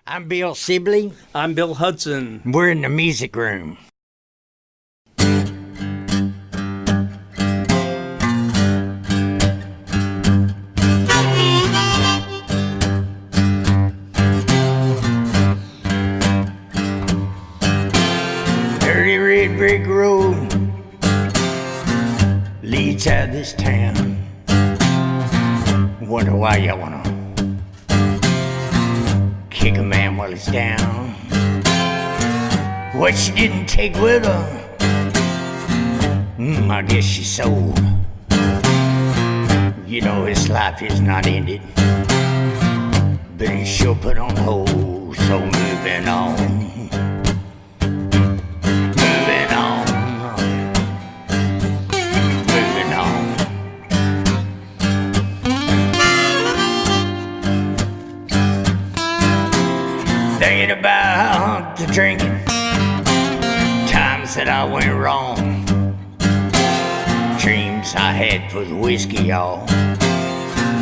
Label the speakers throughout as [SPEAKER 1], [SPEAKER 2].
[SPEAKER 1] I'm Bill Sibley.
[SPEAKER 2] I'm Bill Hudson.
[SPEAKER 1] We're in the music room. Dirty red brick road leads out of this town. Wonder why y'all wanna kick a man while he's down. What she didn't take with her, I guess she sold. You know his life is not ended, but he's sure put on hold. So moving on. Moving on. Moving on. Thinking about the drinking, times that I went wrong, dreams I had for the whiskey, y'all,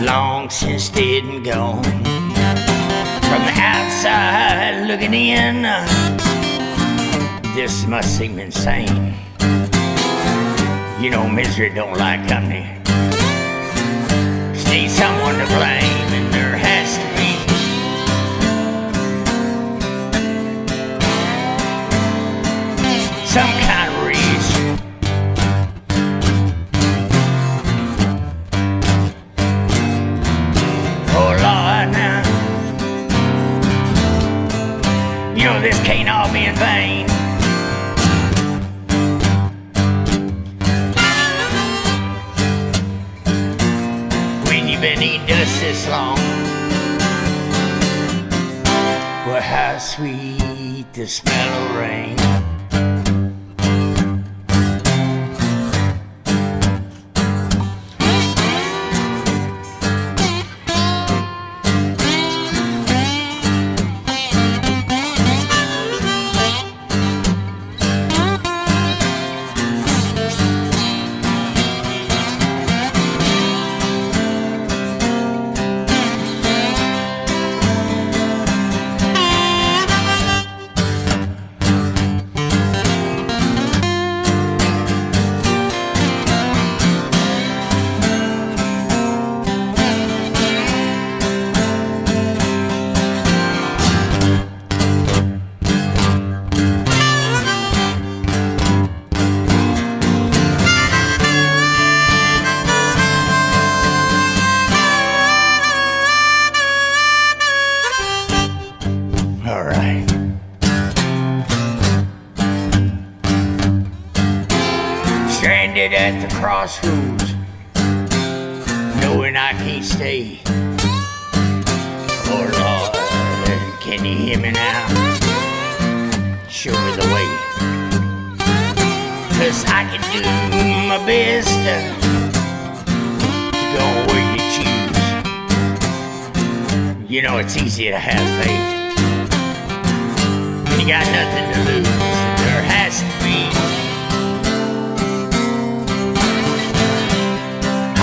[SPEAKER 1] long since dead and gone. From the outside looking in, this must seem insane. You know misery don't like company. Just need someone to blame, and there has to be. Some kind of reason. Oh Lord, now you know this can't all be in vain. When you've been eating dust this long, well, how sweet the smell of rain. Alright. Stranded at the crossroads, knowing I can't stay. Oh Lord, can you hear me now? Show me the way. 'Cause I can do my best to go where you choose. You know it's easy to have faith. You got nothing to lose, there has to be.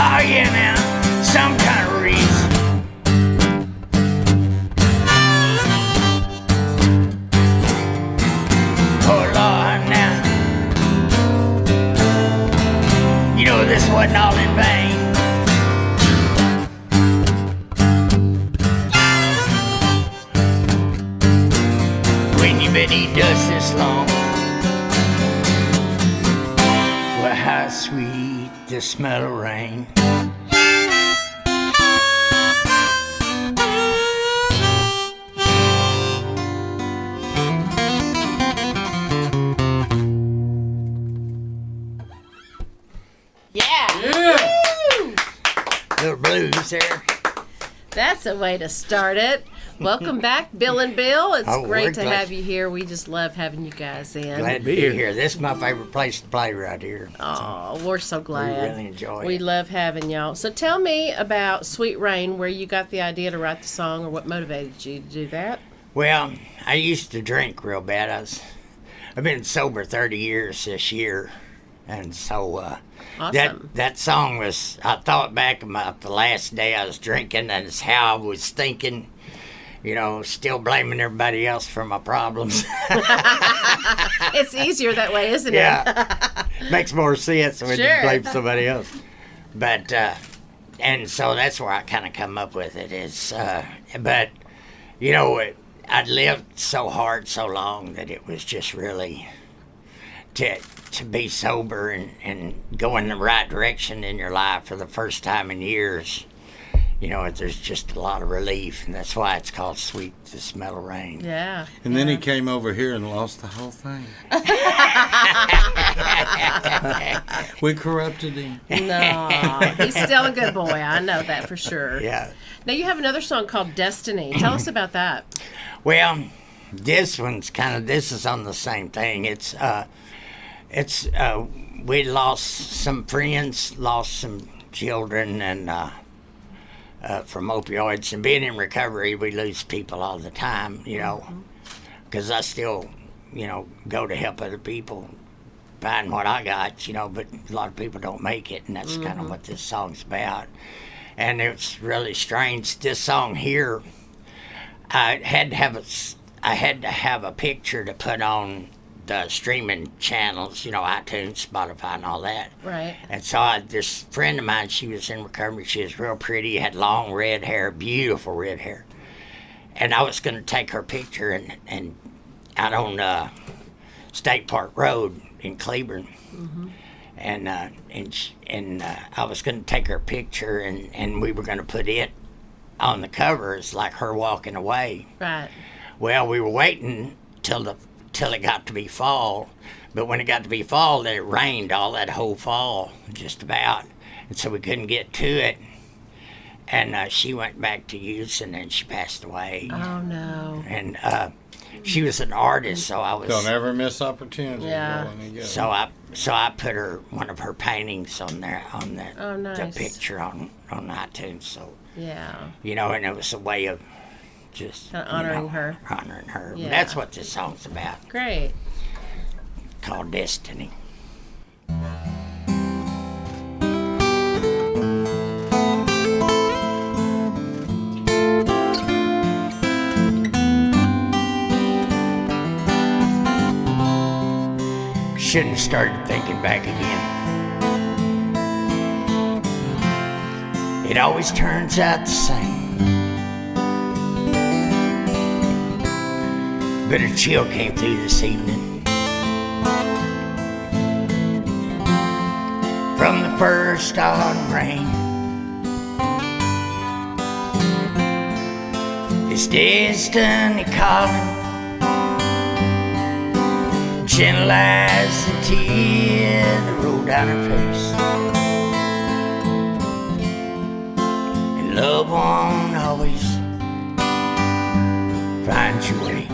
[SPEAKER 1] Oh yeah now, some kind of reason. Oh Lord now, you know this wasn't all in vain. Been eating dust this long, well, how sweet the smell of rain.
[SPEAKER 3] Yeah.
[SPEAKER 2] Yeah.
[SPEAKER 1] Little blues there.
[SPEAKER 3] That's a way to start it. Welcome back, Bill and Bill. It's
[SPEAKER 1] Oh, we're
[SPEAKER 3] great to
[SPEAKER 1] glad-
[SPEAKER 3] have you here. We just love having you guys in.
[SPEAKER 1] Glad to be here. This is my favorite place to play right here.
[SPEAKER 3] Oh, we're so glad.
[SPEAKER 1] We really enjoy
[SPEAKER 3] We
[SPEAKER 1] it.
[SPEAKER 3] love having y'all. So tell me about Sweet Rain, where you got the idea to write the song, or what motivated you to do that.
[SPEAKER 1] Well, I used to drink real bad. I've been sober 30 years this year, and so
[SPEAKER 3] Awesome.
[SPEAKER 1] that song was. I thought back about the last day I was drinking, and it's how I was thinking, still blaming everybody else for my problems.
[SPEAKER 3] It's easier that way, isn't it?
[SPEAKER 1] Yeah. Makes more sense when you
[SPEAKER 3] Sure.
[SPEAKER 1] blame somebody else. But, and so that's where I kind of come up with it is, but, I'd lived so hard so long that it was just really to be sober and go in the right direction in your life for the first time in years. There's just a lot of relief, and that's why it's called Sweet the Smell of Rain.
[SPEAKER 3] Yeah.
[SPEAKER 4] And then he came over here and lost the whole thing. We corrupted him.
[SPEAKER 3] No, he's still a good boy. I know that for sure.
[SPEAKER 1] Yeah.
[SPEAKER 3] Now you have another song called Destiny. Tell us about that.
[SPEAKER 1] Well, this is on the same thing. We lost some friends, lost some children, and from opioids, and being in recovery, we lose people all the time, because I still, go to help other people find what I got, but a lot of people don't make it, and that's kind of what this song's about. And it's really strange. This song here, I had to have a picture to put on the streaming channels, iTunes, Spotify, and all that.
[SPEAKER 3] Right.
[SPEAKER 1] And so this friend of mine, she was in recovery. She was real pretty, had long red hair, beautiful red hair. And I was going to take her picture and out on State Park Road in Cleburne. Mm-hmm. And I was going to take her picture, and we were going to put it on the cover as like her walking away.
[SPEAKER 3] Right.
[SPEAKER 1] Well, we were waiting till it got to be fall, but when it got to be fall, then it rained all that whole fall, just about, and so we couldn't get to it. And she went back to Houston, and she passed away.
[SPEAKER 3] Oh no.
[SPEAKER 1] And she was an artist, so I was.
[SPEAKER 4] Don't ever miss opportunity.
[SPEAKER 3] Yeah.
[SPEAKER 1] So I put one of her paintings on there, on that
[SPEAKER 3] Oh, nice.
[SPEAKER 1] the picture on iTunes. So
[SPEAKER 3] Yeah.
[SPEAKER 1] and it was a way of just
[SPEAKER 3] Kinda honoring her.
[SPEAKER 1] Honoring her.
[SPEAKER 3] Yeah.
[SPEAKER 1] That's what this song's about.
[SPEAKER 3] Great.
[SPEAKER 1] Called Destiny. Shouldn't have started thinking back again. It always turns out the same. But a chill came through this evening. From the first autumn rain. It's destiny calling, gentle as the tear that rolled down her face. And love won't always find your way.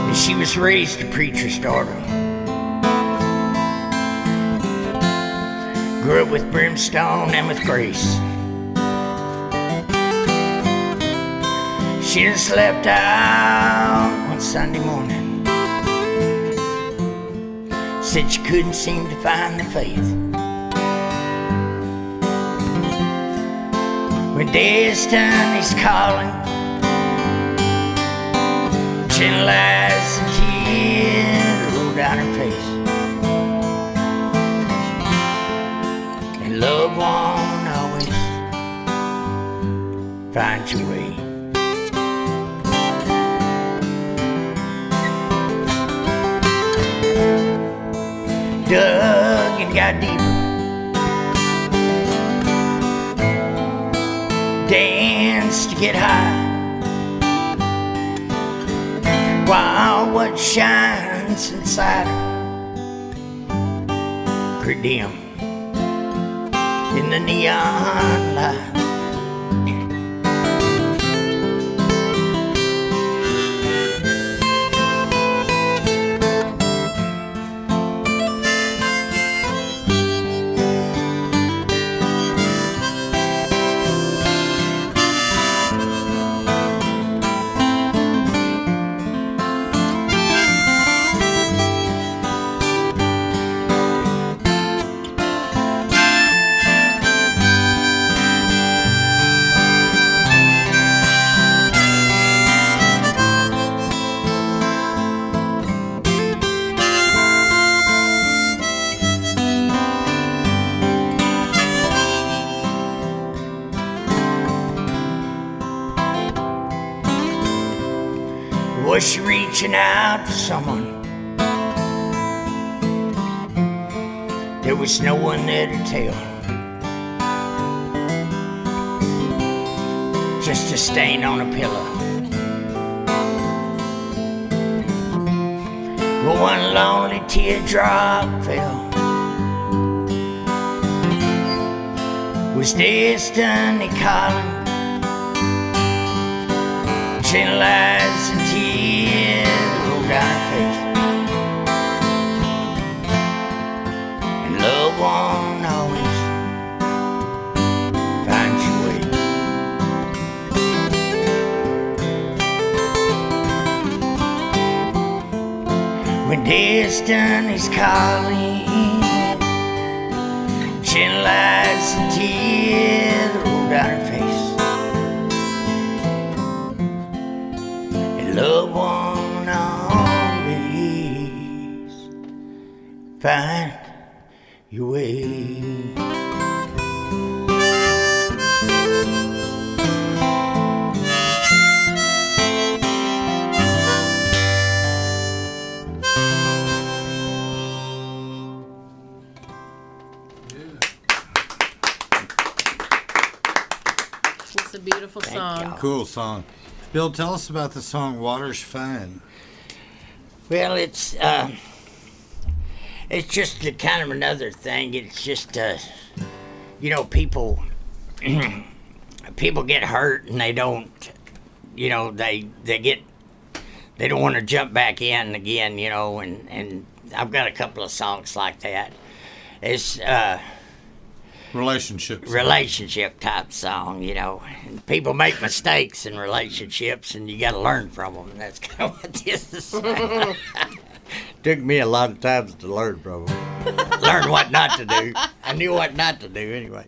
[SPEAKER 1] And she was raised a preacher's daughter. Grew up with brimstone and with grace. She just left out one Sunday morning. Said she couldn't seem to find the faith. When destiny's calling, gentle as the tear that rolled down her face. And love won't always find your way. Dug and got deeper, danced to get high, while what shines inside her grew dim in the neon light. Was she reaching out for someone? There was no one there to tell. Just a stain on a pillow. But one lonely teardrop fell. Was destiny calling? Gentle eyes and tears rolled down her face. And love won't always find your way. When destiny's calling, gentle eyes and tears rolled down her face. Love won't always find your way.
[SPEAKER 3] It's a beautiful
[SPEAKER 1] Thank
[SPEAKER 3] song.
[SPEAKER 1] y'all.
[SPEAKER 4] Cool song. Bill, tell us about the song Water's Fine.
[SPEAKER 1] Well, it's just a kind of another thing. It's just you know, people get hurt and they don't, you know, they don't want to jump back in again, you know, and I've got a couple of songs like that. It's relationship type song, you know. And people make mistakes in relationships, and you got to learn from them. And that's kind of what this is.
[SPEAKER 4] Took me a lot of times to learn from him.
[SPEAKER 1] Learn what not to do. I knew what not to do anyway.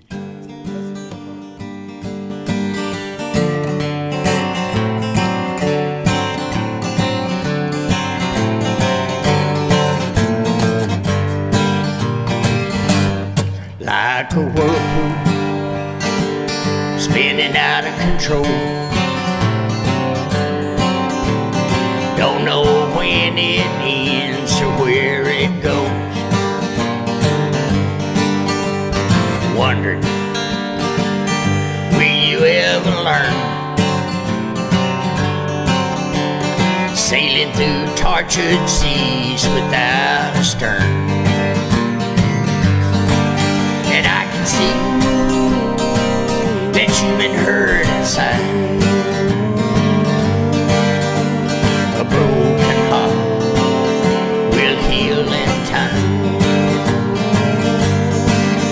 [SPEAKER 1] Like a whirlpool spinning out of control. Don't know when it ends or where it goes. Wondering, will you ever learn? Sailing through tortured seas without a stern. And I can see that you've been hurt inside. A broken heart will heal in time.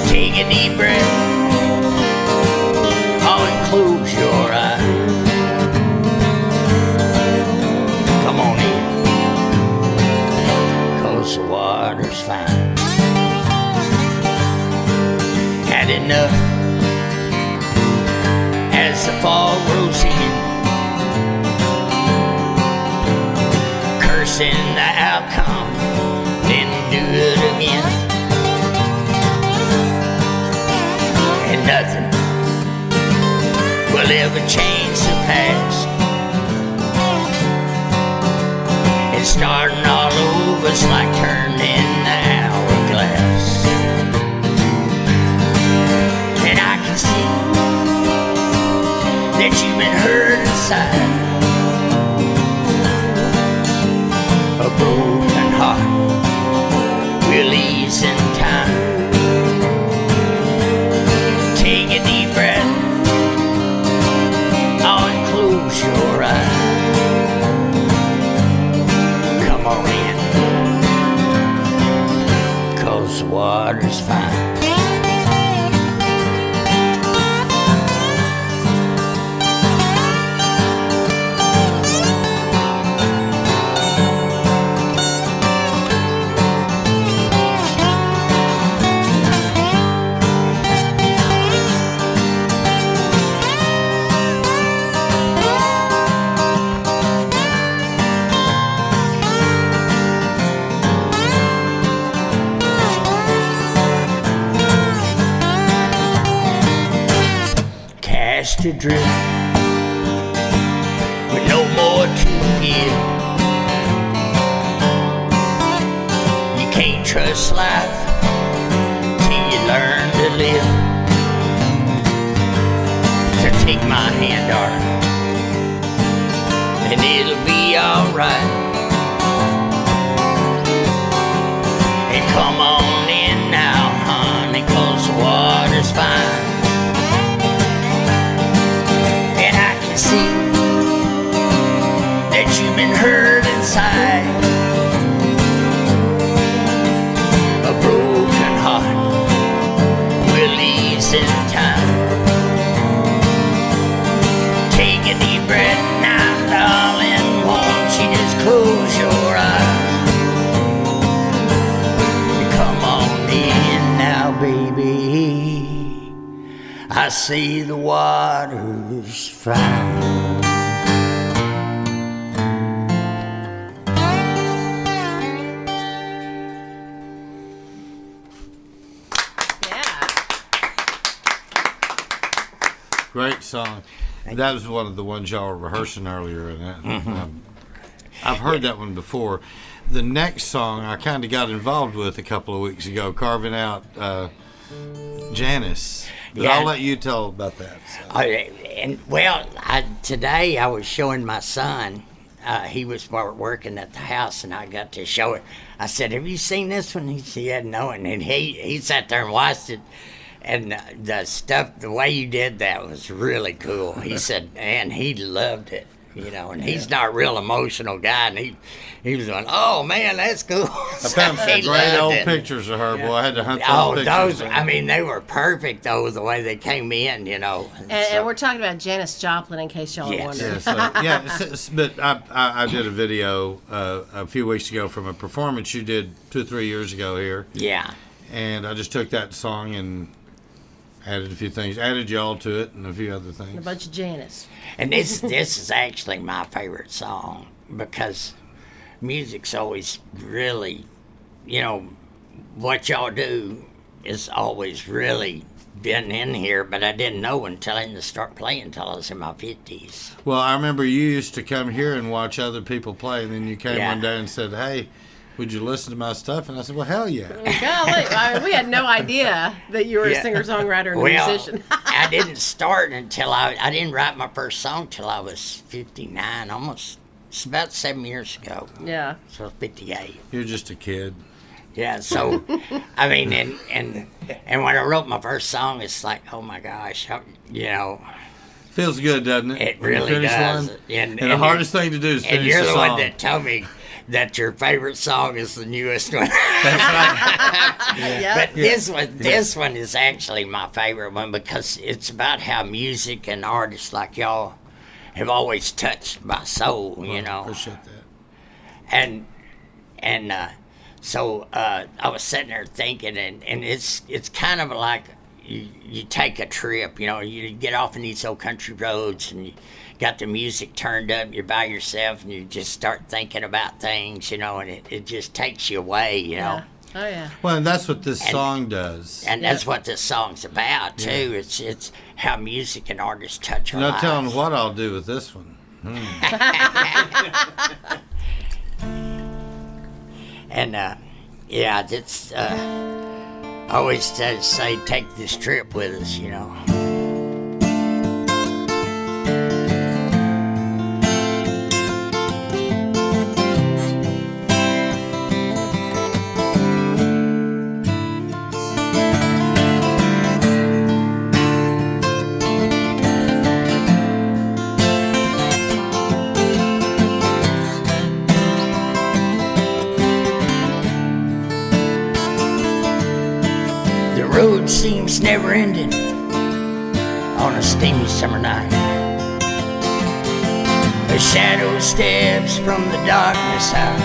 [SPEAKER 1] Take a deep breath, oh, and close your eyes. Come on in, 'cause the water's fine. Had enough as the fall grows in, cursing the outcome, then do it again. And nothing will ever change the past. And starting all over's like turning the hourglass. And I can see that you've been hurt inside. A broken heart will ease in time. Take a deep breath, oh, and close your eyes. Come on in, 'cause the water's fine. Adrift with no more to give. trust life till you learn to live. So take my hand, darling, and it'll be alright. And come on in now, honey, 'cause the water's fine. And I can see that you've been hurt inside. A broken heart will ease in time. Take a deep breath now, darling, won't you just close your eyes. Come on in now, baby, I see the water's fine.
[SPEAKER 5] Great song. That was one of the ones y'all were rehearsing earlier. I've heard that one before. The next song I kind of got involved with a couple of weeks ago, carving out Janice. But I'll let you tell about that. So.
[SPEAKER 1] Today I was showing my son. He was working at the house, and I got to show it. I said, "Have you seen this one?" He said, "No," and then he sat there and watched it. And the way you did that was really cool. He said, and he loved it, and he's not a real emotional guy. And he was going, "Oh, man, that's cool."
[SPEAKER 5] I found some great old pictures of her, boy. I had to hunt those pictures.
[SPEAKER 1] They were perfect, though, the way they came in,
[SPEAKER 3] And we're talking about Janis Joplin, in case y'all are wondering.
[SPEAKER 5] But I did a video a few weeks ago from a performance you did 2 or 3 years ago here.
[SPEAKER 1] Yeah.
[SPEAKER 5] And I just took that song and added a few things, added y'all to it, and a few other things.
[SPEAKER 3] And a bunch of Janis.
[SPEAKER 1] And this is actually my favorite song, because music's always really, what y'all do is always really been in here, but I didn't know until I didn't start playing until I was in my 50s.
[SPEAKER 5] Well, I remember you used to come here and watch other people play, and then you came one day and said, "Hey, would you listen to my stuff?" And I said, "Well, hell yeah."
[SPEAKER 3] Golly, we had no idea that you were a singer-songwriter and a musician.
[SPEAKER 1] I didn't start until I didn't write my first song till I was 59, it's about 7 years ago.
[SPEAKER 3] Yeah.
[SPEAKER 1] So 58.
[SPEAKER 5] You're just a kid.
[SPEAKER 1] Yeah, so, and when I wrote my first song, it's like, oh my gosh,
[SPEAKER 5] Feels good, doesn't it?
[SPEAKER 1] It really does.
[SPEAKER 5] And the hardest thing to do is finish
[SPEAKER 1] and you're
[SPEAKER 5] the
[SPEAKER 1] the
[SPEAKER 5] song.
[SPEAKER 1] one that told me that your favorite song is the newest one.
[SPEAKER 5] That's right.
[SPEAKER 1] But this one is actually my favorite one, because it's about how music and artists like y'all have always touched my soul,
[SPEAKER 5] I appreciate that.
[SPEAKER 1] So I was sitting there thinking, and it's kind of like you take a trip, you get off in these old country roads, and you got the music turned up, you're by yourself, and you just start thinking about things, and it just takes you away,
[SPEAKER 3] Yeah. Oh, yeah.
[SPEAKER 5] Well, and that's what this song does.
[SPEAKER 1] And that's what this song's about, too. Yeah. It's how music and artists touch our lives.
[SPEAKER 5] No telling what I'll do with this one.
[SPEAKER 1] And, it's, I always say, take this trip with us, The road seems never ending on a steamy summer night. A shadow steps from the darkness out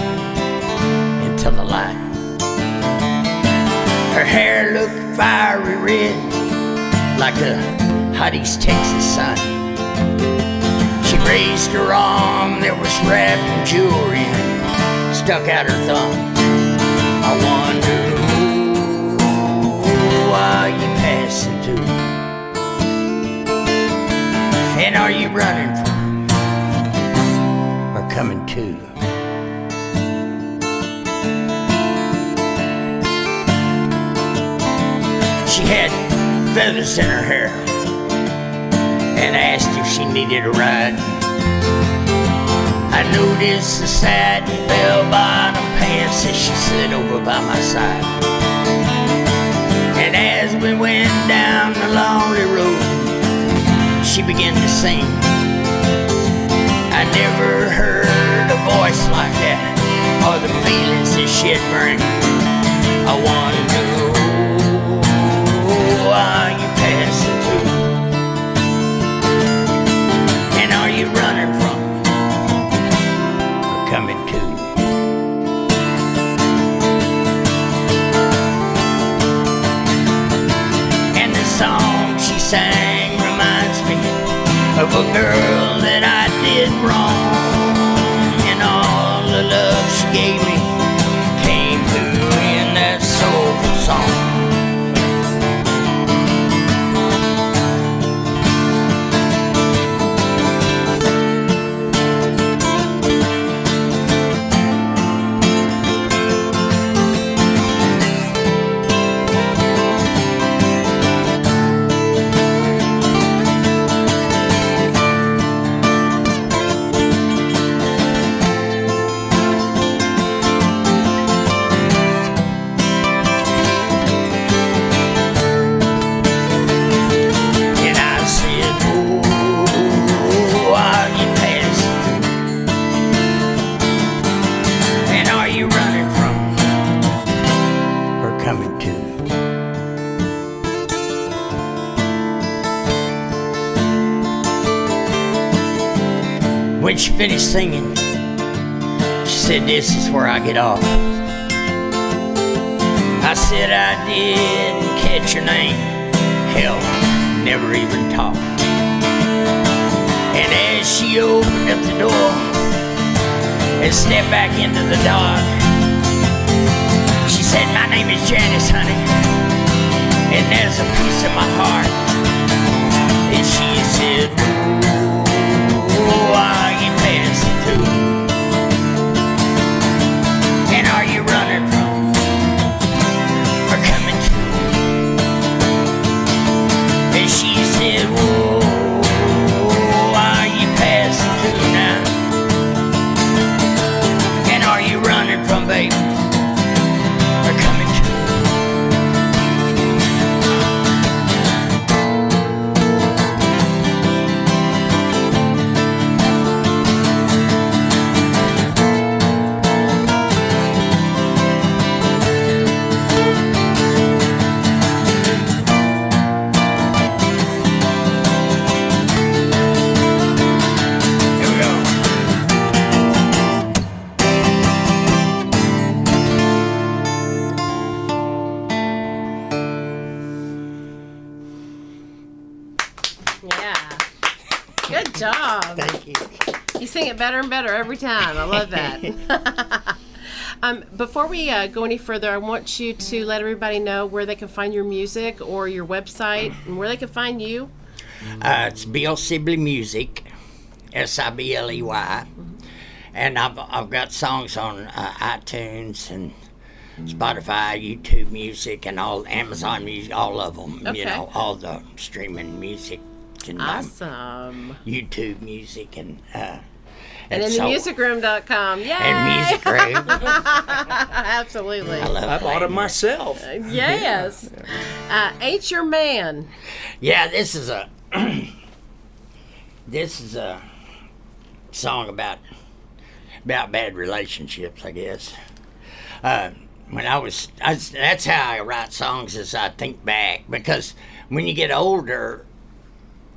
[SPEAKER 1] into the light. Her hair looked fiery red, like a hot East Texas sun. She raised her arm that was wrapped in jewelry and stuck out her thumb. I wonder why you passing through, and are you running from or coming to? had feathers in her hair and asked if she needed a ride. I noticed the saggy bell-bottom pants as she slid over by my side. And as we went down the lonely road, she began to sing. I never heard a voice like that, or the feelings that she'd bring. I wanna know, are you passing through? And are you running from or coming to? And the song she sang reminds me of a girl that I did wrong, and all the love she gave me came through in that soulful song. When she finished singing, she said, "This is where I get off." I said, "I didn't catch your name, hell, never even talked." And as she opened up the door and stepped back into the dark, she said, "My name is Janice, honey, and there's a piece of my heart." And she said, "Oh, are you passing through? And are you running from or coming to?" And she said, "Whoa, are you passing through now? And are you running from, baby, or coming to?"
[SPEAKER 3] Yeah. Good job.
[SPEAKER 1] Thank you.
[SPEAKER 3] You sing it better and better every time. I love that. Before we go any further, I want you to let everybody know where they can find your music or your website and where they can find you.
[SPEAKER 1] It's Bill Sibley Music, Sibley, and I've got songs on iTunes and Spotify, YouTube Music, and all Amazon Music, all of them.
[SPEAKER 3] Okay.
[SPEAKER 1] You know, all the streaming music and
[SPEAKER 3] Awesome.
[SPEAKER 1] YouTube Music and
[SPEAKER 3] And in the musicroom.com. Yay!
[SPEAKER 1] and Music Room.
[SPEAKER 3] Absolutely.
[SPEAKER 1] I love
[SPEAKER 2] I bought
[SPEAKER 1] playing
[SPEAKER 2] it
[SPEAKER 1] there.
[SPEAKER 2] myself.
[SPEAKER 3] Yes. Ain't Your Man.
[SPEAKER 1] Yeah, this is a song about bad relationships, I guess. When that's how I write songs, as I think back, because when you get older,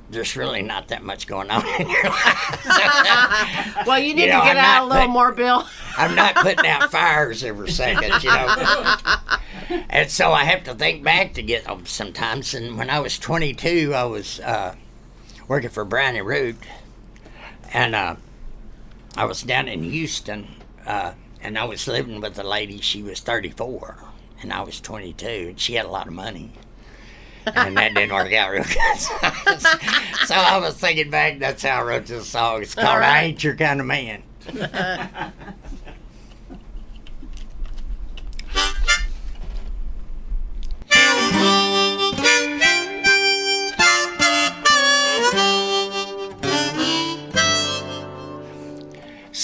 [SPEAKER 1] there's really not that much going on in your life.
[SPEAKER 3] Well, you need
[SPEAKER 1] know,
[SPEAKER 3] to get
[SPEAKER 1] I'm
[SPEAKER 3] out
[SPEAKER 1] not
[SPEAKER 3] a little
[SPEAKER 1] put-
[SPEAKER 3] more, Bill.
[SPEAKER 1] I'm not putting out fires every second, you know. And so I have to think back to get them sometimes. And when I was 22, I was working for Brownie Root, and I was down in Houston, and I was living with a lady. She was 34, and I was 22, and she had a lot of money. And that didn't work out real good. So I was thinking back, that's how I wrote this song. It's called
[SPEAKER 3] right.
[SPEAKER 1] I Ain't Your Kind of Man.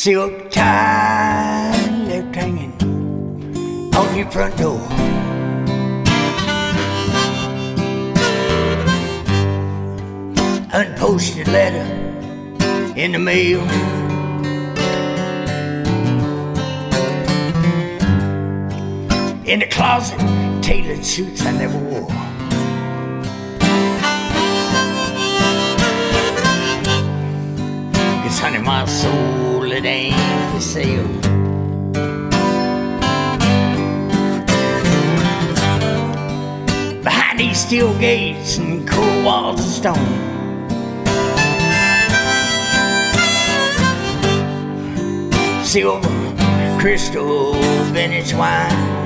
[SPEAKER 1] silk tie left hanging on your front door. Unposted letter in the mail. In the closet, tailored suits I never wore. Cause honey, my soul, it ain't for sale. Behind these steel gates and cold walls of stone, silver, crystal, vintage wine.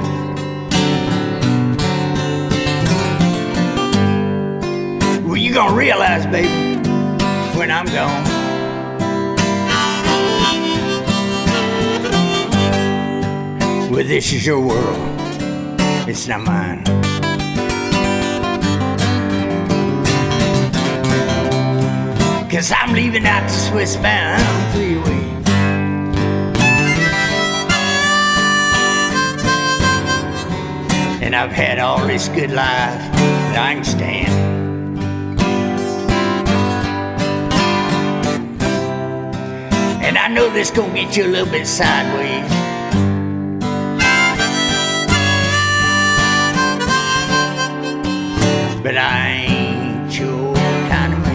[SPEAKER 1] Well, you gonna realize, baby, when I'm gone. Well, this is your world, it's not mine. Cause I'm leaving out the Swiss-bound freeway. And I've had all this good life that I can stand. And I know this gonna get you a little bit sideways. But I ain't your kind of man.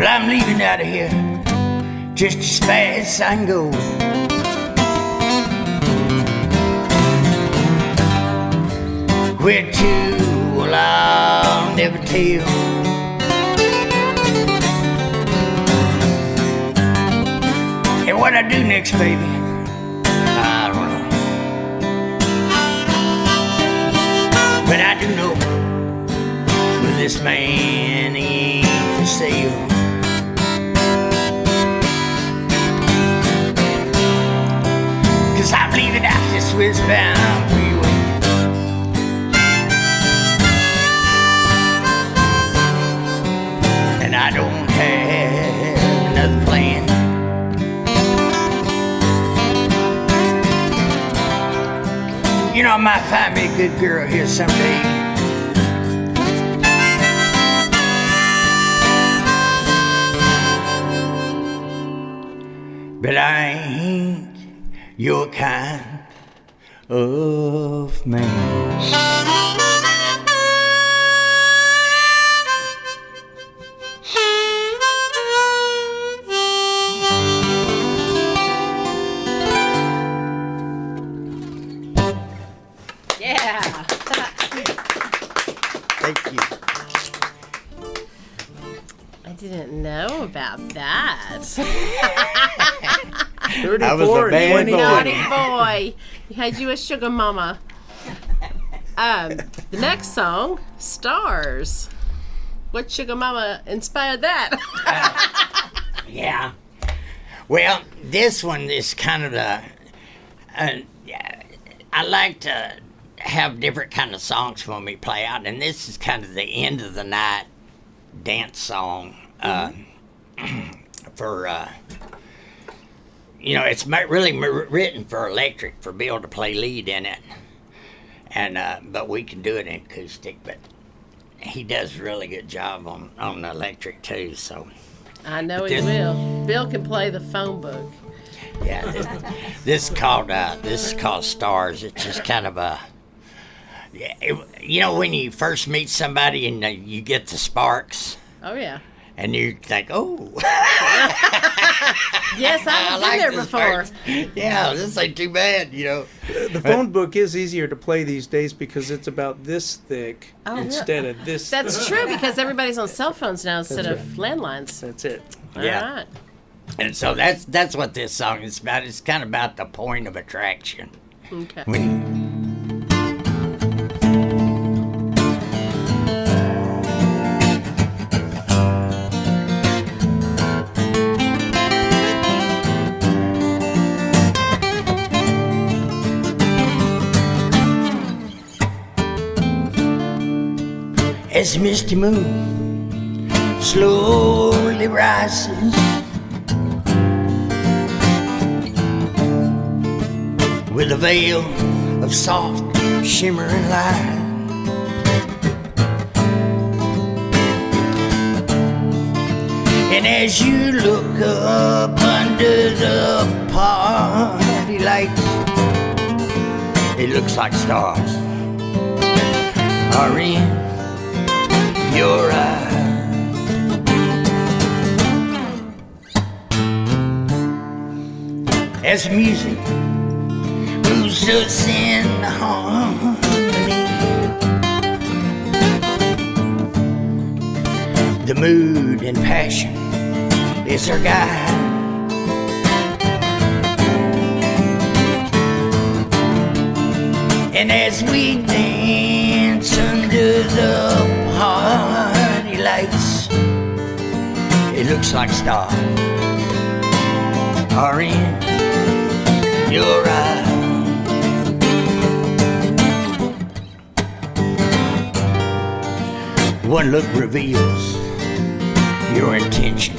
[SPEAKER 1] I'm leaving out of here just as fast as I can go. Where to, well, I'll never tell. And what I do next, baby, I don't know. But I do know, well, this man ain't for sale. I'm leaving out this Swiss-bound freeway. And I don't have another plan. You know, I might find me a good girl here someday. But I ain't your kind of man.
[SPEAKER 3] Yeah.
[SPEAKER 4] Thank you.
[SPEAKER 3] I didn't know about that.
[SPEAKER 2] 34
[SPEAKER 4] I was a
[SPEAKER 2] and
[SPEAKER 4] bad
[SPEAKER 2] 20.
[SPEAKER 4] boy.
[SPEAKER 3] Naughty boy. You had you a sugar mama. The next song, Stars. What sugar mama inspired that?
[SPEAKER 1] Yeah. Well, this one is kind of I like to have different kind of songs when we play out, and this is kind of the end of the night dance song for it's really written for electric, for Bill to play lead in it, and but we can do it in acoustic. But he does a really good job on the electric too. So
[SPEAKER 3] I know he will. Bill can play the phone book.
[SPEAKER 1] yeah, this is called Stars. It's just kind of a. When you first meet somebody and you get the sparks,
[SPEAKER 3] Oh yeah.
[SPEAKER 1] and you think, oh,
[SPEAKER 3] Yes, I've been there
[SPEAKER 1] this
[SPEAKER 3] before.
[SPEAKER 1] part. Yeah, this ain't too bad,
[SPEAKER 2] The phone book is easier to play these days because it's about this thick
[SPEAKER 3] Oh,
[SPEAKER 2] instead of this.
[SPEAKER 3] That's true because everybody's on cell phones now instead of landlines.
[SPEAKER 2] That's it.
[SPEAKER 1] Yeah.
[SPEAKER 3] All right.
[SPEAKER 1] And so that's what this song is about. It's kind of about the point of attraction.
[SPEAKER 3] Okay.
[SPEAKER 1] As the misty moon slowly rises, with a veil of soft shimmering light, and as you look up under the party lights, it looks like stars are in your eyes. As music moves us in harmony, the mood and passion is our guide. And as we dance under the party lights, it looks like stars are in your eyes. One look reveals your intention.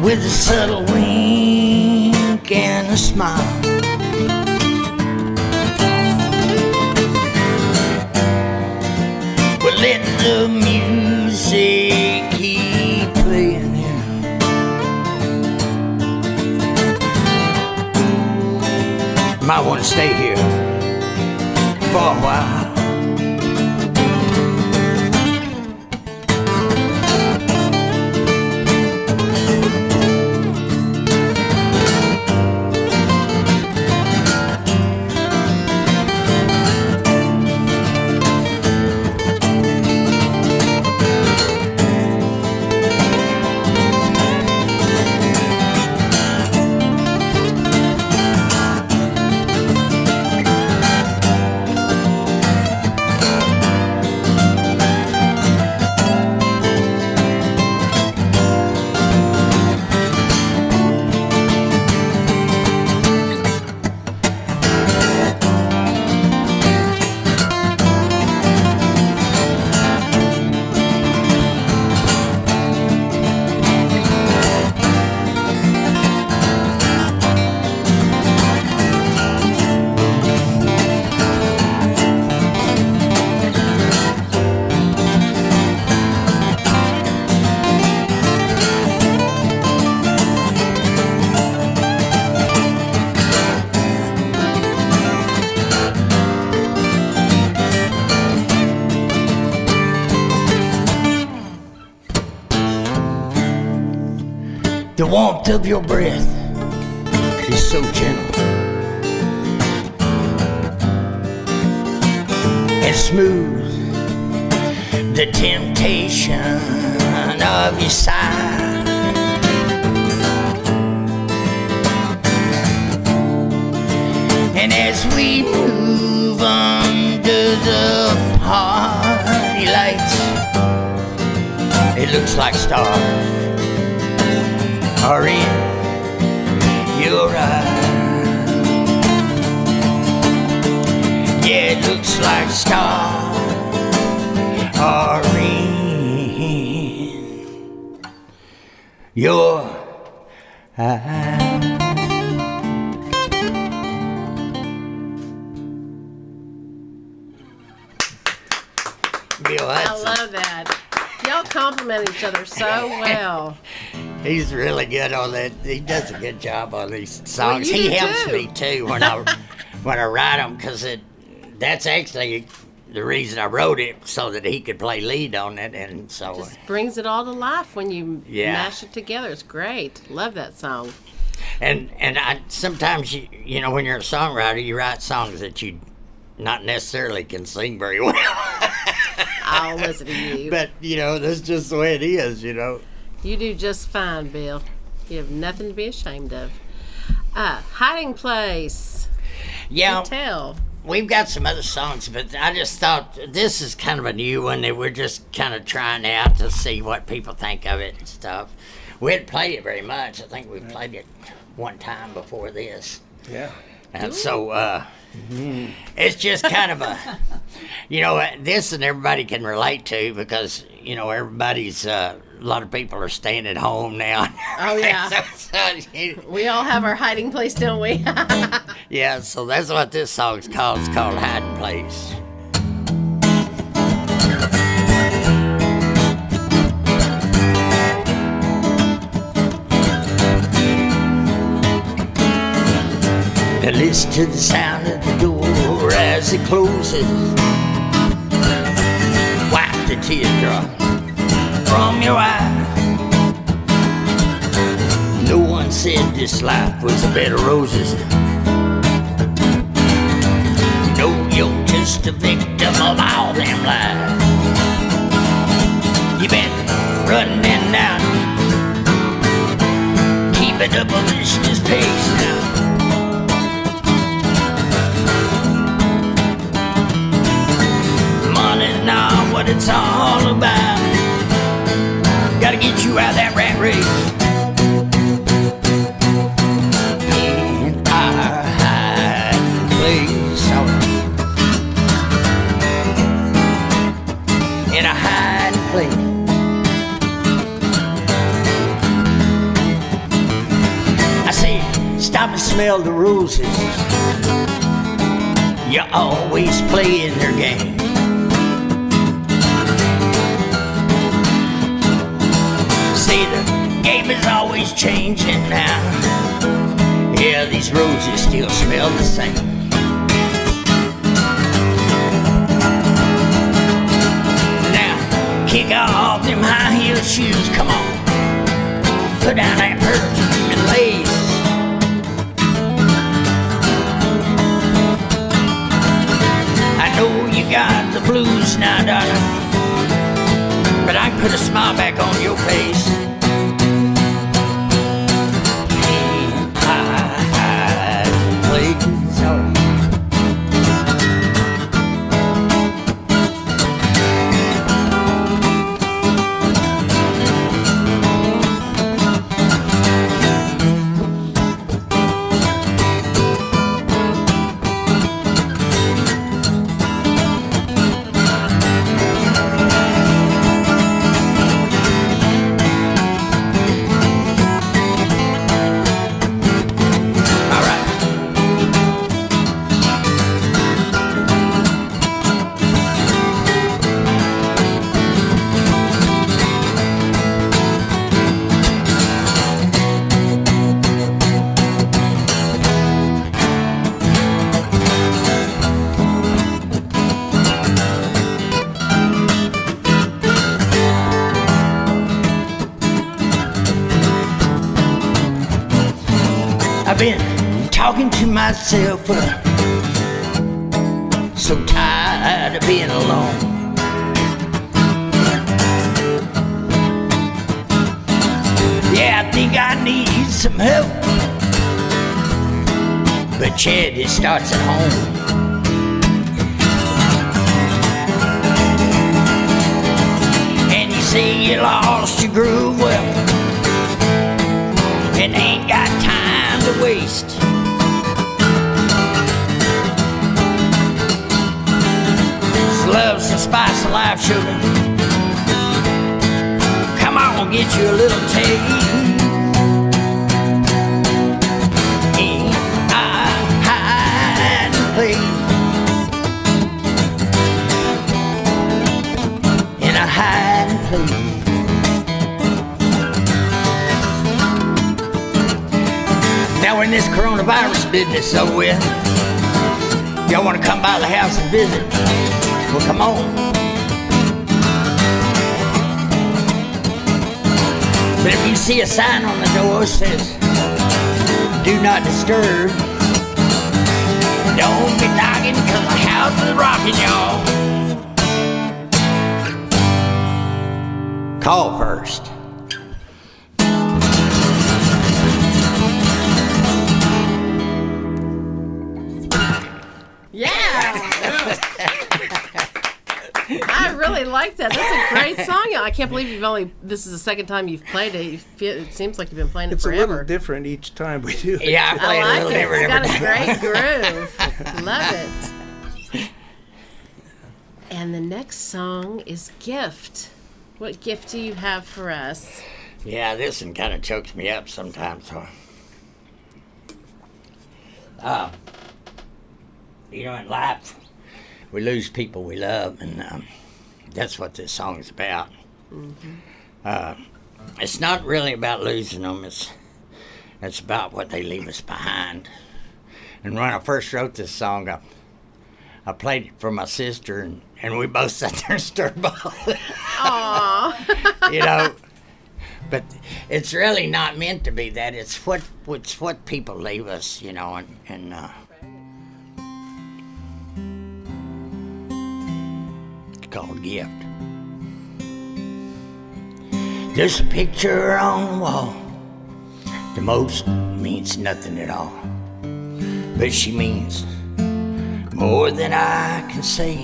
[SPEAKER 1] With a subtle wink and a smile, well, let the music keep playing here. Might want to stay here for a while. The warmth of your breath is so gentle and smooth. The temptation of your side, and as we move under the party lights, it looks like stars are in your eyes. Yeah, it looks like stars are in your eyes. Bill
[SPEAKER 3] I
[SPEAKER 1] Hudson.
[SPEAKER 3] love that. Y'all compliment each other so well.
[SPEAKER 1] He's really good on that. He does a good job on these songs.
[SPEAKER 3] you
[SPEAKER 1] He
[SPEAKER 3] do
[SPEAKER 1] helps
[SPEAKER 3] too.
[SPEAKER 1] me too when I write them, because that's actually the reason I wrote it, so that he could play lead on it, and so.
[SPEAKER 3] Just brings it all to life when you
[SPEAKER 1] Yeah.
[SPEAKER 3] mash it together. It's great. Love that song.
[SPEAKER 1] And I sometimes you know, when you're a songwriter, you write songs that you not necessarily can sing very well.
[SPEAKER 3] I'll listen to you.
[SPEAKER 1] But you know, that's just the way it is. You know.
[SPEAKER 3] You do just fine, Bill. You have nothing to be ashamed of. Hiding Place.
[SPEAKER 1] Yeah.
[SPEAKER 3] You tell.
[SPEAKER 1] We've got some other songs, but I just thought this is kind of a new one that we're just kind of trying out to see what people think of it and stuff. We hadn't played it very much. I think we played it one time before this.
[SPEAKER 2] Yeah.
[SPEAKER 1] And so it's just kind of a, you know, this and everybody can relate to, because, you know, everybody's, a lot of people are staying at home now.
[SPEAKER 3] Oh, yeah. We all have our hiding place, don't we?
[SPEAKER 1] Yeah, so that's what this song's called. It's called Hiding Place. Now listen to the sound of the door as it closes. Wipe the teardrop from your eye. No one said this life was a bed of roses. No, you're just a victim of all them lies. You've been running and down, keeping up a vicious pace now. Money's not what it's all about. Gotta get you out of that rat race. In our hiding place, in a hiding place. I say, stop and smell the roses. You're always playing their game. See, the game is always changing now. Yeah, these roses still smell the same. Now, kick off them high heel shoes, come on. Put down that perfume and lace. I know you got the blues now, darling, but I can put a smile back on your face. In a hiding place. All right. I've been talking to myself, so tired of being alone. Yeah, I think I need some help, but Chad, it starts at home. And you see you lost your groove, well, it ain't got time to waste. This love's the spice of life, sugar. Come on, get you a little taste. Now when this coronavirus business is over with, y'all want to come by the house and visit? Well, come on. But if you see a sign on the door that says, "Do not disturb," don't be knocking 'cause the house is rocking, y'all. Call first.
[SPEAKER 3] Yeah. I really like that. That's a great song. I can't believe this is the second time you've played it. It seems like you've been playing it
[SPEAKER 2] It's a
[SPEAKER 3] forever.
[SPEAKER 2] little different each time we do it.
[SPEAKER 1] Yeah, I play
[SPEAKER 3] I
[SPEAKER 1] it a
[SPEAKER 3] like
[SPEAKER 1] little
[SPEAKER 3] it.
[SPEAKER 1] different
[SPEAKER 3] It's got
[SPEAKER 1] every
[SPEAKER 3] a
[SPEAKER 1] time.
[SPEAKER 3] great groove. Love it. And the next song is Gift. What gift do you have for us?
[SPEAKER 1] Yeah, this one kind of chokes me up sometimes. So. You know, in life, we lose people we love, and that's what this song's about. Mm-hmm. It's not really about losing them. It's about what they leave us behind. And when I first wrote this song, I played it for my sister, and we both sat there and stirred balls.
[SPEAKER 3] Aww.
[SPEAKER 1] You know, but it's really not meant to be that. It's what people leave us, you know, and it's called Gift. There's a picture on the wall. The most means nothing at all, but she means more than I can say.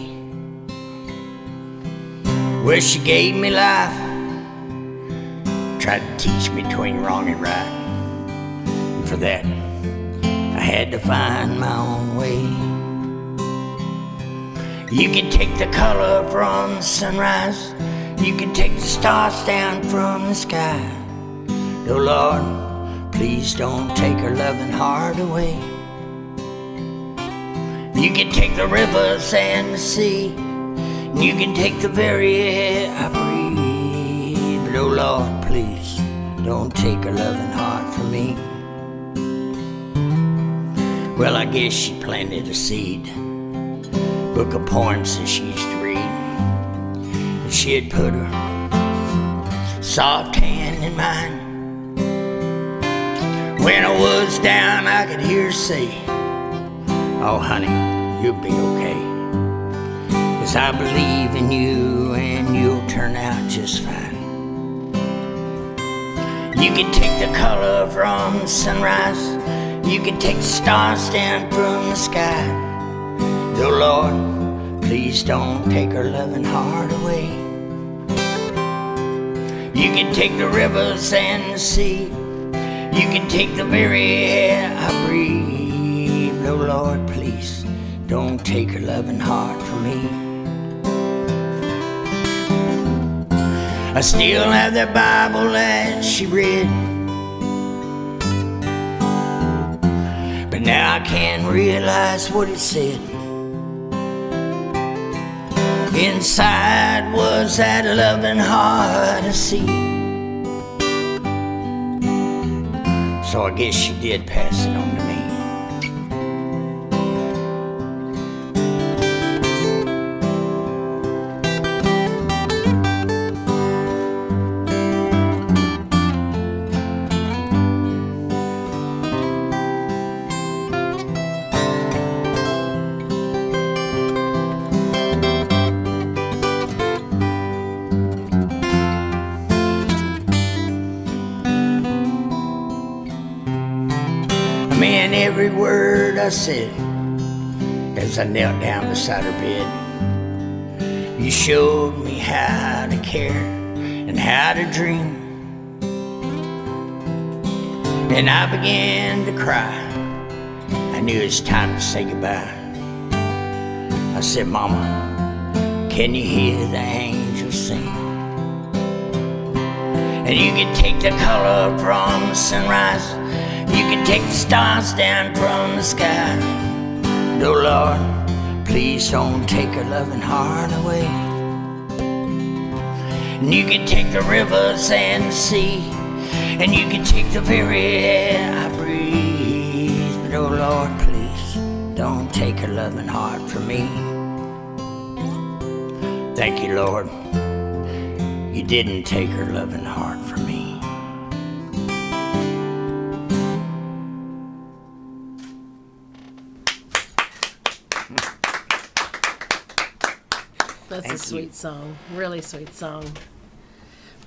[SPEAKER 1] Well, she gave me life, tried to teach me between wrong and right. And for that, I had to find my own way. You can take the color from the sunrise, you can take the stars down from the sky. Oh Lord, please don't take her loving heart away. You can take the rivers and the sea, you can take the very air I breathe. But oh Lord, please don't take her loving heart from me. Well, I guess she planted a seed, book of poems that she used to read, and she had put her soft hand in mine. When I was down, I could hear her say, "Oh honey, you'll be okay, 'cause I believe in you and you'll turn out just fine." You can take the color from the sunrise, you can take the stars down from the sky. Oh Lord, please don't take her loving heart away. You can take the rivers and the sea, you can take the very air I breathe. Oh Lord, please don't take her loving heart from me. I still have that Bible that she read, but now I can realize what it said. Inside was that loving heart I see. So I guess she did pass it on to me. I meant every word I said as I knelt down beside her bed. You showed me how to care and how to dream, and I began to cry. I knew it was time to say goodbye. I said, "Mama, can you hear the angels sing?" And you can take the color from the sunrise, you can take the stars down from the sky. Oh Lord, please don't take her loving heart away. And you can take the rivers and the sea, and you can take the very air I breathe. her loving heart from me. Thank you, Lord. You didn't take her loving heart from me.
[SPEAKER 3] That's
[SPEAKER 1] Thank
[SPEAKER 3] a sweet
[SPEAKER 1] you.
[SPEAKER 3] song. Really sweet song.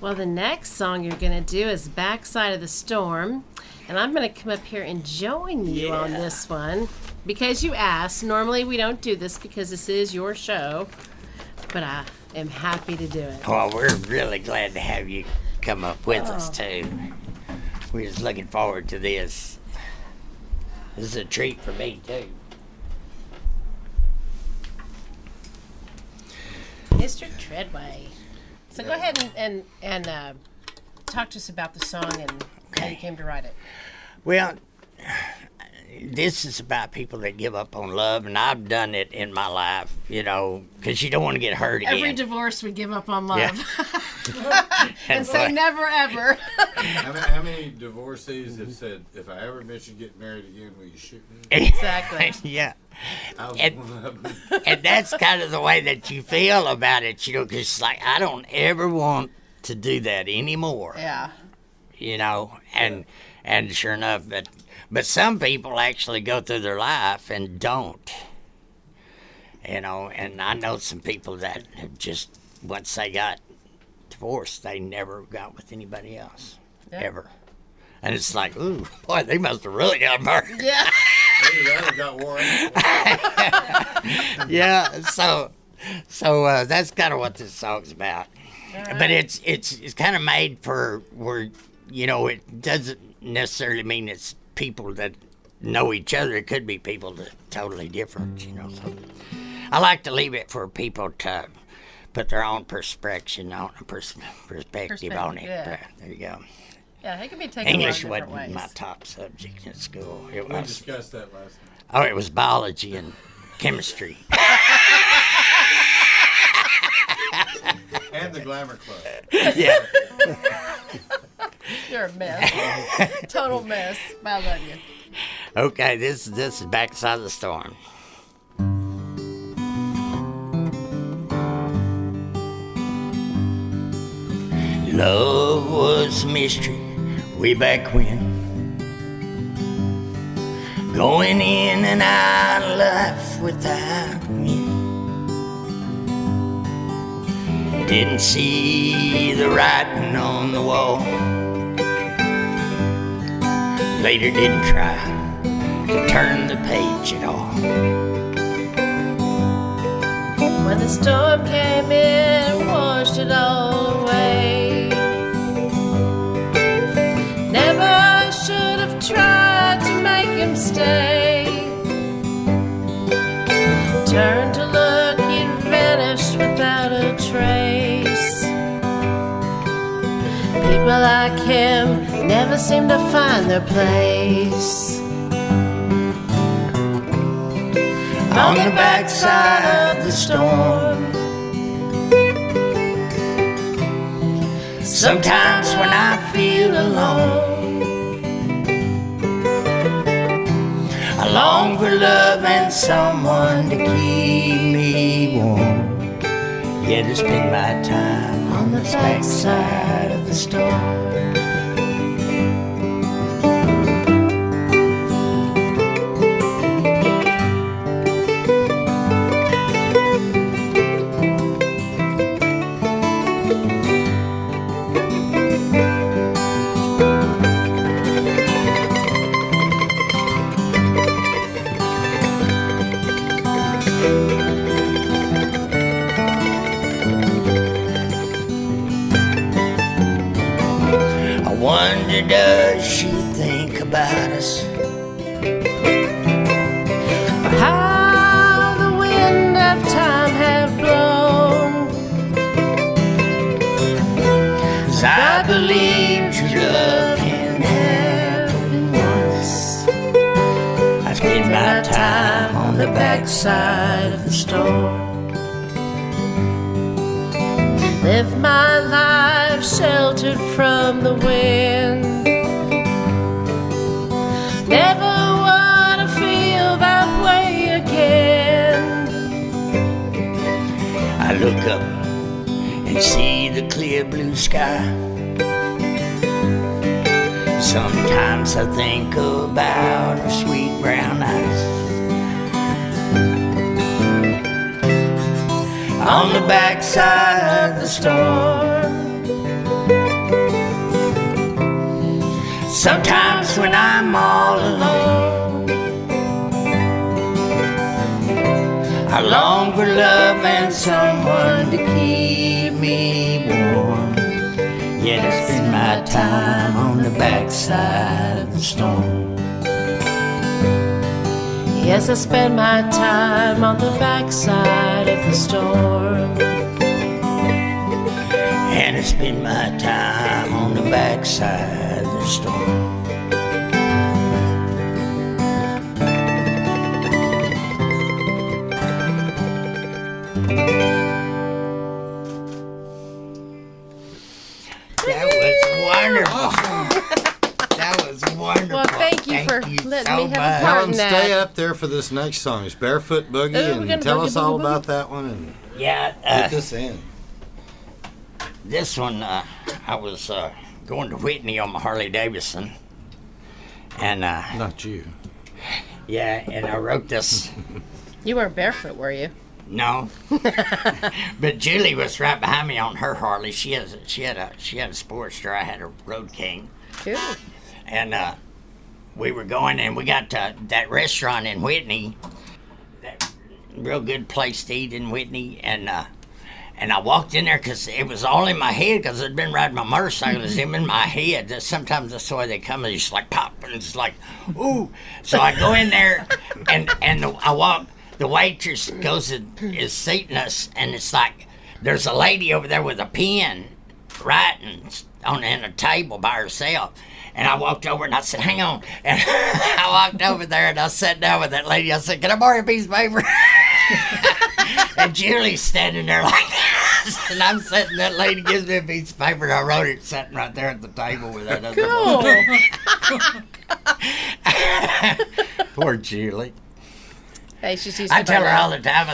[SPEAKER 3] Well, the next song you're going to do is Backside of the Storm. And I'm going to come up here and join you on this one because you asked. Normally we don't do this because this is your show, but I am happy to do it.
[SPEAKER 1] Well, we're really glad to have you come up with us, too. We're just looking forward to this. This is a treat for me, too.
[SPEAKER 3] Mr. Treadway. So go ahead and talk to us about the song and how you came to write it.
[SPEAKER 1] Well, this is about people that give up on love, and I've done it in my life, you know, because you don't want to get hurt again.
[SPEAKER 3] Every divorce we give up on love.
[SPEAKER 1] Yeah.
[SPEAKER 3] And say never ever.
[SPEAKER 5] How many divorcees have said, if I ever mention getting married again, will you shoot me?
[SPEAKER 3] Exactly.
[SPEAKER 1] Yeah.
[SPEAKER 5] I was
[SPEAKER 1] And-
[SPEAKER 5] one of them.
[SPEAKER 1] And that's kind of the way that you feel about it, you know, because it's like, I don't ever want to do that anymore,
[SPEAKER 3] Yeah.
[SPEAKER 1] you know, and sure enough, but some people actually go through their life and don't, you know, and I know some people that have just, once they got divorced, they never got with anybody else, ever. And it's like, ooh, boy, they must have really got married.
[SPEAKER 3] Yeah.
[SPEAKER 5] Either that or got worn out.
[SPEAKER 1] Yeah, so that's kind of what this song's about. But it's kind of made for where, you know, it doesn't necessarily mean it's people that know each other. It could be people that are totally different, you know. So I like to leave it for people to put their own perspective on it.
[SPEAKER 3] Yeah.
[SPEAKER 1] There you go.
[SPEAKER 3] Yeah, it can be taken
[SPEAKER 1] English
[SPEAKER 3] a lot of different
[SPEAKER 1] wasn't
[SPEAKER 3] ways.
[SPEAKER 1] my top subject in school. It
[SPEAKER 5] We
[SPEAKER 1] was.
[SPEAKER 5] discussed that last time.
[SPEAKER 1] Oh, it was biology and chemistry.
[SPEAKER 5] And the Glamour Club.
[SPEAKER 1] Yeah.
[SPEAKER 3] You're a mess. Total mess. But I love you.
[SPEAKER 1] Okay, this is Backside of the Storm. Love was a mystery way back when, going in and out of life without me. Didn't see the writing on the wall. Later didn't try to turn the page at all.
[SPEAKER 3] When the storm came in and washed it all away, never should have tried to make him stay. Turned to look, he'd vanished without a trace. People like him never seem to find their place. On the backside of the storm,
[SPEAKER 1] Sometimes when I feel alone, I long for love and someone to keep me warm. Yeah, to spend my time
[SPEAKER 3] on the backside of the storm.
[SPEAKER 1] I wonder, does she think about us?
[SPEAKER 3] How the wind of time have blown.
[SPEAKER 1] 'Cause I believe true love can happen once. I spend my time on the backside of the storm.
[SPEAKER 3] Live my life sheltered from the wind. Never wanna feel that way again.
[SPEAKER 1] look up and see the clear blue sky. Sometimes I think about her sweet brown eyes. On the backside of the storm. Sometimes when I'm all alone, I long for love and someone to keep me warm. Yet I spend my time on the backside of the storm.
[SPEAKER 3] Yes, I spend my time on the backside of the storm.
[SPEAKER 1] And I spend my time on the backside of the storm. That was wonderful. That was wonderful.
[SPEAKER 3] Well, thank you for letting me have a part
[SPEAKER 5] Helen,
[SPEAKER 3] in that.
[SPEAKER 5] stay up there for this next song. It's Barefoot Boogie,
[SPEAKER 3] we're gonna
[SPEAKER 5] and tell
[SPEAKER 3] boogie,
[SPEAKER 5] us all
[SPEAKER 3] boogie,
[SPEAKER 5] about that one and
[SPEAKER 1] Yeah,
[SPEAKER 5] get this in.
[SPEAKER 1] this one, I was going to Whitney on my Harley Davidson. And,
[SPEAKER 5] Not you.
[SPEAKER 1] yeah, and I wrote this.
[SPEAKER 3] You weren't barefoot, were you?
[SPEAKER 1] No, but Julie was right behind me on her Harley. She had a Sportster. I had a Road King,
[SPEAKER 3] Cool.
[SPEAKER 1] and we were going, and we got to that restaurant in Whitney, that real good place to eat in Whitney, and I walked in there because it was all in my head because I'd been riding my motorcycle. It was in my head. Sometimes that's the way they come. And it's like pop, and it's like, ooh. So I go in there, and I walk. The waitress is seating us, and it's like there's a lady over there with a pen writing in a table by herself. And I walked over and I said, hang on. And I walked over there and I sat down with that lady. I said, can I borrow a piece of paper? And Julie's standing there like this. And I'm sitting, that lady gives me a piece of paper and I wrote it sitting right there at the table with that other
[SPEAKER 3] Cool.
[SPEAKER 1] woman. Poor Julie.
[SPEAKER 3] Hey, she's used
[SPEAKER 1] I
[SPEAKER 3] to
[SPEAKER 1] tell her
[SPEAKER 3] that.
[SPEAKER 1] all the time,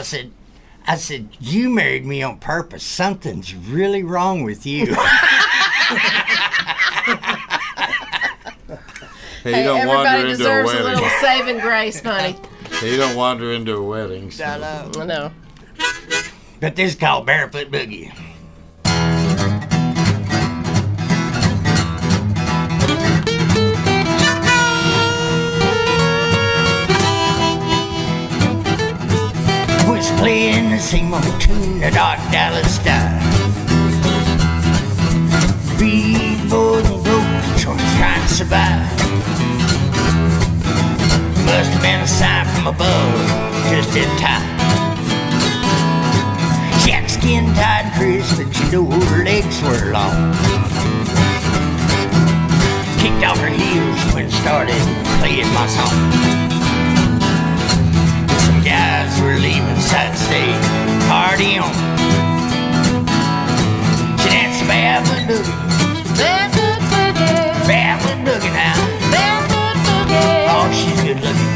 [SPEAKER 1] I said, you married me on purpose. Something's really wrong with you.
[SPEAKER 5] Hey, you don't
[SPEAKER 3] everybody
[SPEAKER 5] wander into a
[SPEAKER 3] deserves a
[SPEAKER 5] wedding.
[SPEAKER 3] little saving grace, honey.
[SPEAKER 5] Hey, you don't wander into a wedding. So.
[SPEAKER 3] I know.
[SPEAKER 1] But this is called Barefoot Boogie. Was playing the same old tune, the dark Dallas style. Beat boys and broke, so I'm trying to survive. Must have been a sign from above, just in time. She had skin tight crisp, but you know her legs were long. Kicked off her heels when started playing my song. Some guys were leaving side stage, party on. She danced barefoot boogie,
[SPEAKER 3] Barefoot boogie,
[SPEAKER 1] barefoot boogie now.
[SPEAKER 3] barefoot boogie,
[SPEAKER 1] Oh, she's good looking.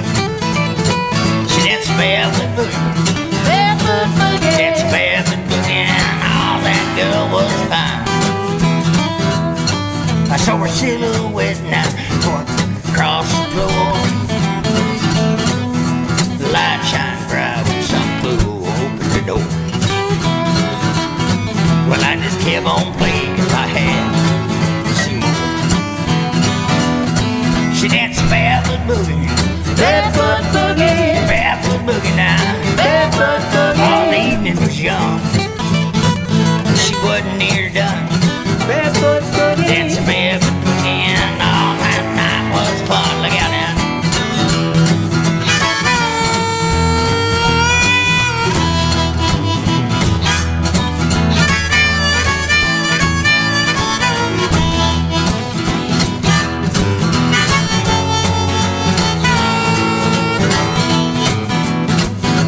[SPEAKER 1] She danced barefoot boogie,
[SPEAKER 3] barefoot boogie.
[SPEAKER 1] danced barefoot boogie, and all that girl was fine. I saw her silhouette now across the floor. The light shined bright when some fool opened the door. Well, I just kept on playing 'cause I had to see more. She danced barefoot boogie,
[SPEAKER 3] Barefoot boogie,
[SPEAKER 1] barefoot boogie now.
[SPEAKER 3] barefoot boogie.
[SPEAKER 1] All the evening was young. She wasn't near done.
[SPEAKER 3] Barefoot boogie.
[SPEAKER 1] Dancing barefoot boogie, and all that night was fun. Look out now.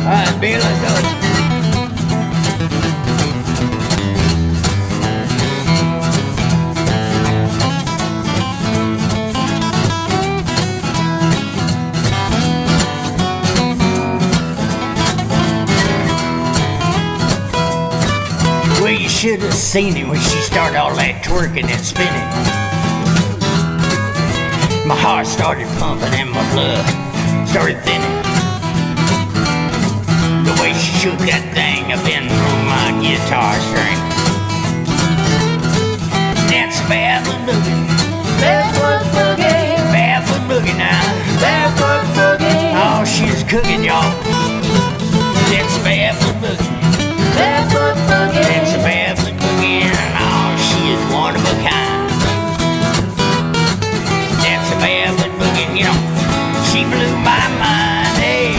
[SPEAKER 1] All right, Bill, let's go. should have seen it when she started all that twerking and spinning. My heart started pumping and my blood started thinning. The way she shook that thing up in my guitar string. That's barefoot boogie.
[SPEAKER 3] Barefoot boogie.
[SPEAKER 1] Barefoot boogie now.
[SPEAKER 3] Barefoot boogie.
[SPEAKER 1] Oh, she's cooking, y'all. That's barefoot boogie.
[SPEAKER 3] Barefoot boogie.
[SPEAKER 1] That's a barefoot boogie, and oh, she is one of a kind. That's a barefoot boogie, you know, she blew my mind, hey.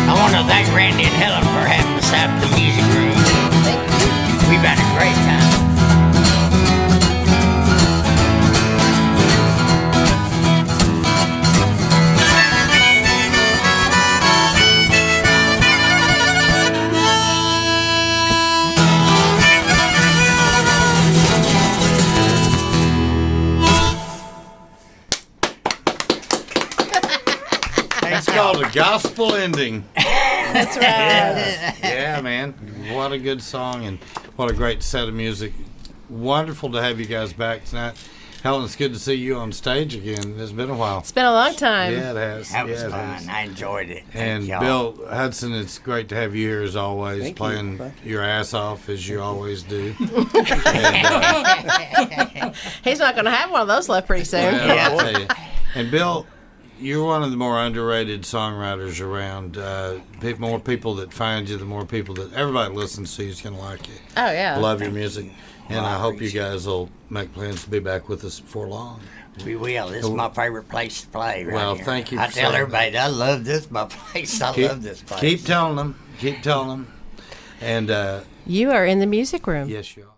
[SPEAKER 1] I want to thank Randy and Helen for having us out at the music room. We've had a great time.
[SPEAKER 5] It's called a gospel ending.
[SPEAKER 3] That's right.
[SPEAKER 5] Yeah, man. What a good song and what a great set of music. Wonderful to have you guys back tonight. Helen, it's good to see you on stage again. It's been a while.
[SPEAKER 3] It's been a long time.
[SPEAKER 5] Yeah, it has.
[SPEAKER 1] That was
[SPEAKER 5] Yeah, it
[SPEAKER 1] fun.
[SPEAKER 5] has.
[SPEAKER 1] I enjoyed it.
[SPEAKER 5] And
[SPEAKER 1] Thank y'all.
[SPEAKER 5] Bill Hudson, it's great to have you here as always,
[SPEAKER 2] Thank you.
[SPEAKER 5] playing
[SPEAKER 2] Thank
[SPEAKER 5] your ass off as you always do.
[SPEAKER 3] He's not going to have one of those left pretty soon.
[SPEAKER 5] Yeah, I'll tell you. And Bill, you're one of the more underrated songwriters around. More people that find you, the more people that everybody listens to you is going to like you.
[SPEAKER 3] Oh, yeah.
[SPEAKER 5] Love your music. And I hope you guys will make plans to be back with us before long.
[SPEAKER 1] We will. This is my favorite place to play right
[SPEAKER 5] Well,
[SPEAKER 1] here.
[SPEAKER 5] thank you
[SPEAKER 1] I
[SPEAKER 5] for
[SPEAKER 1] tell
[SPEAKER 5] saying
[SPEAKER 1] everybody, I love this, my place. I love this place.
[SPEAKER 5] Keep telling them. Keep telling them. And
[SPEAKER 3] You are in the music room.
[SPEAKER 5] yes, you are.